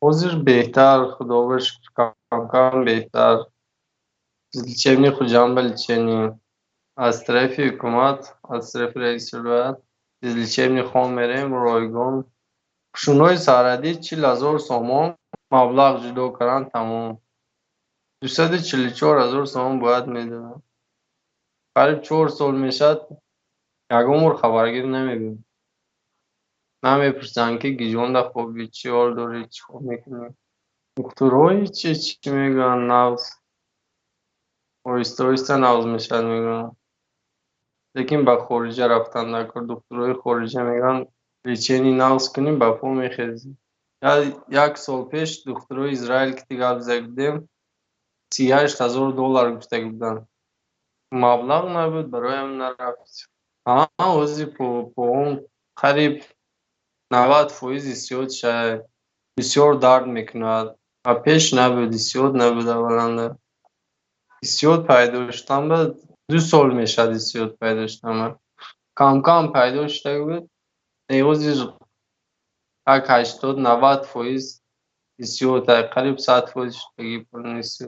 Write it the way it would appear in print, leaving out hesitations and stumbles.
عذر بهتر خدا رو شکر کم کم بهتر چه خو جنبل چنی از طرف حکومت از طرف رئیس جمهور چه خون میریم رایگان شونای سرحدی 40,000 سامان مبلغ جدا کردن تمام 244,000 سامان باید میدادن قریب 4 سال میشد یک عمر خبرگیر نمیبین نمیپرسن که گیجونده خوبی چی حال داری چی خوب میکنی دکترهای چی میگن نغز آیسته آیسته نغز میشد میگن لیکن به خارجه رفتن نکر دکترهای خارجه میگن ریچینی نغز کنیم به پا میخیزی یک سال پیش دکترهای اسرائیل که گپ زدیم 38,000 دلار گفته بودن مبلغ نبود برایم نرفت اوزی по اون قریب 90% زیاد شد بسیار درد میکند و پیش نبود زیاد نبود اولنده زیاد پیدا شدم به 2 سال میشد زیاد پیدا شدم کم کم پیدا شده بود ایوزی یک 80-90% زیاد قریب 100% شدگی پر نیست